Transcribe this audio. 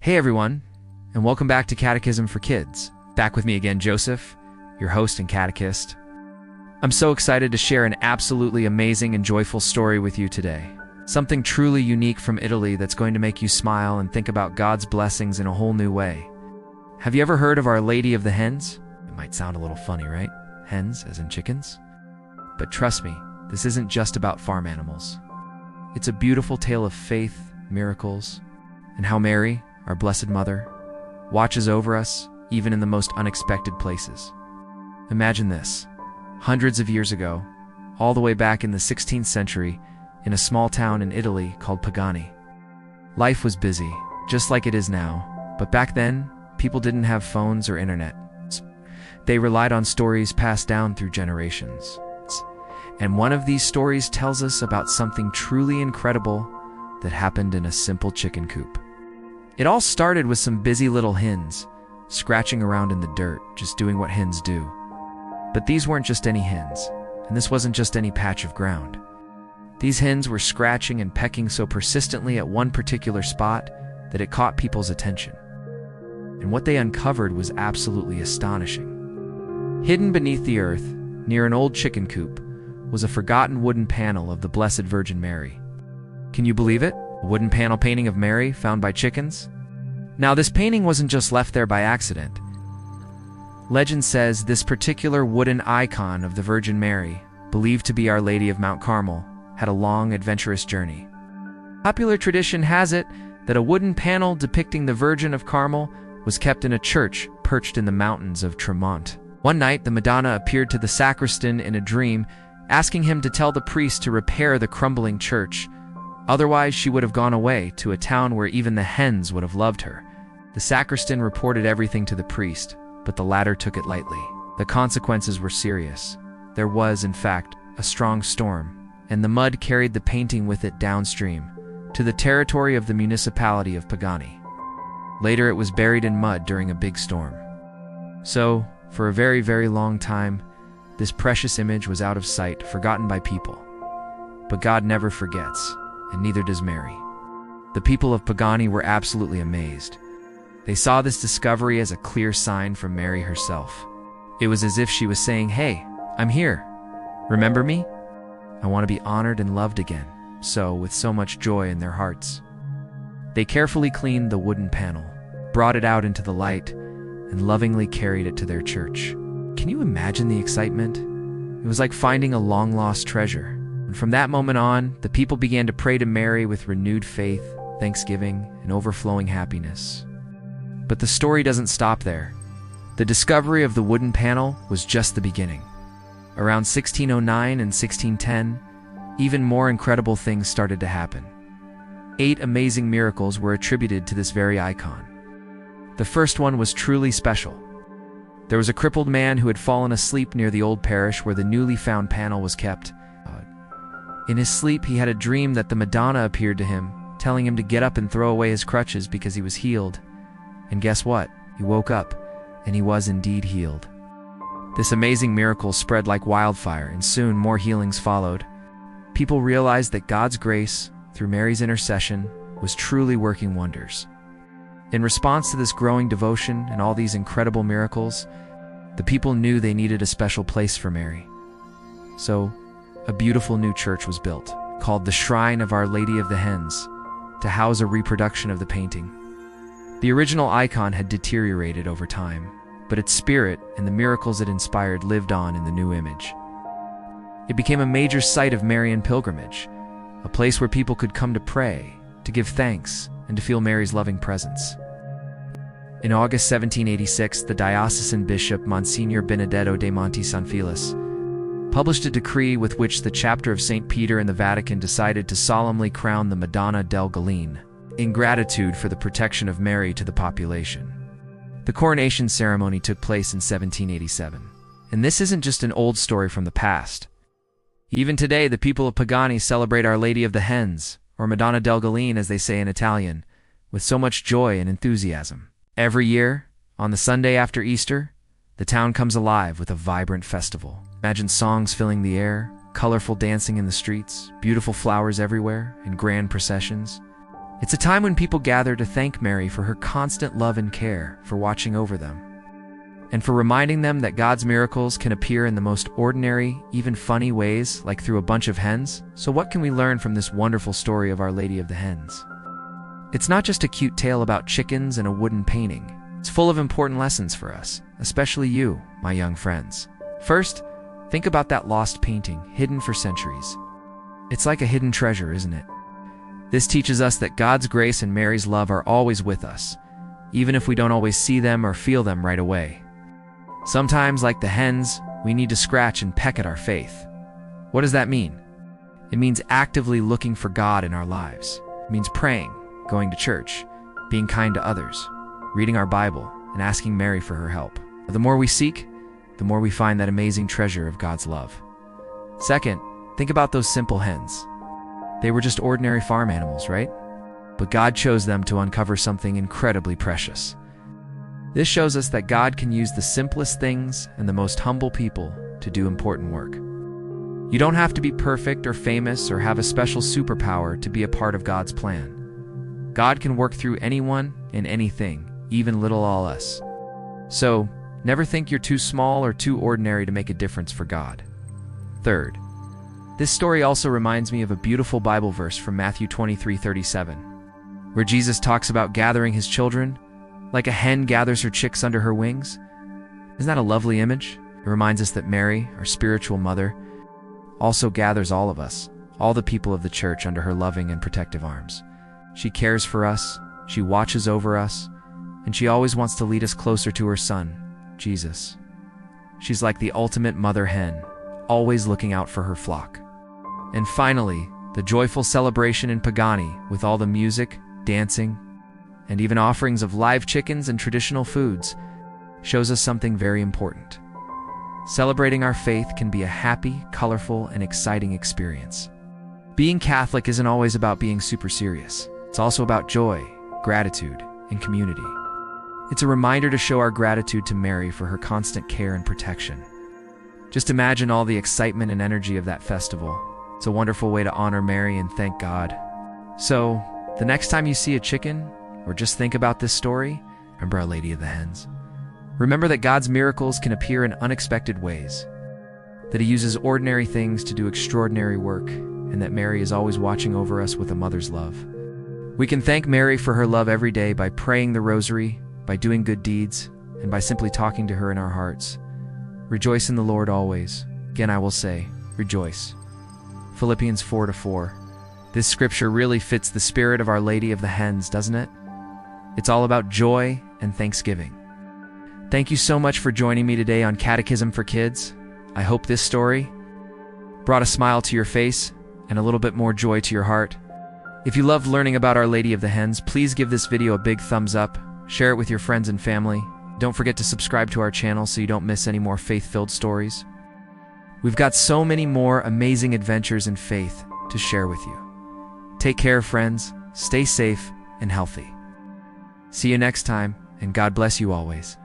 Hey everyone, and welcome back to Catechism for Kids. Back with me again, Joseph, your host and catechist. I'm so excited to share an absolutely amazing and joyful story with you today. Something truly unique from Italy that's going to make you smile and think about God's blessings in a whole new way. Have you ever heard of Our Lady of the Hens? It might sound a little funny, right? Hens, as in chickens? But trust me, this isn't just about farm animals. It's a beautiful tale of faith, miracles, and how Mary, our Blessed Mother, watches over us even in the most unexpected places. Imagine this. Hundreds of years ago, all the way back in the 16th century, in a small town in Italy called Pagani. Life was busy, just like it is now, but back then, people didn't have phones or internet. They relied on stories passed down through generations. And one of these stories tells us about something truly incredible that happened in a simple chicken coop. It all started with some busy little hens, scratching around in the dirt, just doing what hens do. But these weren't just any hens, and this wasn't just any patch of ground. These hens were scratching and pecking so persistently at one particular spot that it caught people's attention. And what they uncovered was absolutely astonishing. Hidden beneath the earth, near an old chicken coop, was a forgotten wooden panel of the Blessed Virgin Mary. Can you believe it? A wooden panel painting of Mary found by chickens? Now, this painting wasn't just left there by accident. Legend says this particular wooden icon of the Virgin Mary, believed to be Our Lady of Mount Carmel, had a long, adventurous journey. Popular tradition has it that a wooden panel depicting the Virgin of Carmel was kept in a church perched in the mountains of Tremont. One night, the Madonna appeared to the sacristan in a dream, asking him to tell the priest to repair the crumbling church. Otherwise, she would have gone away to a town where even the hens would have loved her. The sacristan reported everything to the priest, but the latter took it lightly. The consequences were serious. There was, in fact, a strong storm, and the mud carried the painting with it downstream, to the territory of the municipality of Pagani. Later, it was buried in mud during a big storm. So, for a very, very long time, this precious image was out of sight, forgotten by people. But God never forgets, and neither does Mary. The people of Pagani were absolutely amazed. They saw this discovery as a clear sign from Mary herself. It was as if she was saying, "Hey, I'm here. Remember me? I want to be honored and loved again." So, with so much joy in their hearts, they carefully cleaned the wooden panel, brought it out into the light, and lovingly carried it to their church. Can you imagine the excitement? It was like finding a long-lost treasure. And from that moment on, the people began to pray to Mary with renewed faith, thanksgiving, and overflowing happiness. But the story doesn't stop there. The discovery of the wooden panel was just the beginning. Around 1609 and 1610, even more incredible things started to happen. 8 amazing miracles were attributed to this very icon. The first one was truly special. There was a crippled man who had fallen asleep near the old parish where the newly found panel was kept. In his sleep, he had a dream that the Madonna appeared to him, telling him to get up and throw away his crutches because he was healed. And guess what? He woke up, and he was indeed healed. This amazing miracle spread like wildfire, and soon more healings followed. People realized that God's grace, through Mary's intercession, was truly working wonders. In response to this growing devotion and all these incredible miracles, the people knew they needed a special place for Mary. So, a beautiful new church was built, called the Shrine of Our Lady of the Hens, to house a reproduction of the painting. The original icon had deteriorated over time, but its spirit and the miracles it inspired lived on in the new image. It became a major site of Marian pilgrimage, a place where people could come to pray, to give thanks, and to feel Mary's loving presence. In August 1786, the diocesan bishop Monsignor Benedetto de Monte San Felice published a decree with which the chapter of St. Peter in the Vatican decided to solemnly crown the Madonna delle Galline, in gratitude for the protection of Mary to the population. The coronation ceremony took place in 1787, and this isn't just an old story from the past. Even today, the people of Pagani celebrate Our Lady of the Hens, or Madonna delle Galline as they say in Italian, with so much joy and enthusiasm. Every year, on the Sunday after Easter, the town comes alive with a vibrant festival. Imagine songs filling the air, colorful dancing in the streets, beautiful flowers everywhere, and grand processions. It's a time when people gather to thank Mary for her constant love and care, for watching over them, and for reminding them that God's miracles can appear in the most ordinary, even funny ways, like through a bunch of hens. So what can we learn from this wonderful story of Our Lady of the Hens? It's not just a cute tale about chickens and a wooden painting. It's full of important lessons for us, especially you, my young friends. First, think about that lost painting, hidden for centuries. It's like a hidden treasure, isn't it? This teaches us that God's grace and Mary's love are always with us, even if we don't always see them or feel them right away. Sometimes, like the hens, we need to scratch and peck at our faith. What does that mean? It means actively looking for God in our lives. It means praying, going to church, being kind to others, reading our Bible, and asking Mary for her help. The more we seek, the more we find that amazing treasure of God's love. Second, think about those simple hens. They were just ordinary farm animals, right? But God chose them to uncover something incredibly precious. This shows us that God can use the simplest things and the most humble people to do important work. You don't have to be perfect or famous or have a special superpower to be a part of God's plan. God can work through anyone and anything, even little all us. So, never think you're too small or too ordinary to make a difference for God. Third, this story also reminds me of a beautiful Bible verse from Matthew 23:37, where Jesus talks about gathering his children like a hen gathers her chicks under her wings. Isn't that a lovely image? It reminds us that Mary, our spiritual mother, also gathers all of us, all the people of the church, under her loving and protective arms. She cares for us, she watches over us, and she always wants to lead us closer to her Son, Jesus. She's like the ultimate mother hen, always looking out for her flock. And finally, the joyful celebration in Pagani, with all the music, dancing, and even offerings of live chickens and traditional foods, shows us something very important. Celebrating our faith can be a happy, colorful, and exciting experience. Being Catholic isn't always about being super serious. It's also about joy, gratitude, and community. It's a reminder to show our gratitude to Mary for her constant care and protection. Just imagine all the excitement and energy of that festival. It's a wonderful way to honor Mary and thank God. So, the next time you see a chicken, or just think about this story, remember Our Lady of the Hens. Remember that God's miracles can appear in unexpected ways, that he uses ordinary things to do extraordinary work, and that Mary is always watching over us with a mother's love. We can thank Mary for her love every day by praying the rosary, by doing good deeds, and by simply talking to her in our hearts. Rejoice in the Lord always. Again, I will say, rejoice. Philippians 4:4. This scripture really fits the spirit of Our Lady of the Hens, doesn't it? It's all about joy and thanksgiving. Thank you so much for joining me today on Catechism for Kids. I hope this story brought a smile to your face and a little bit more joy to your heart. If you loved learning about Our Lady of the Hens, please give this video a big thumbs up, share it with your friends and family. Don't forget to subscribe to our channel so you don't miss any more faith-filled stories. We've got so many more amazing adventures in faith to share with you. Take care, friends. Stay safe and healthy. See you next time, and God bless you always.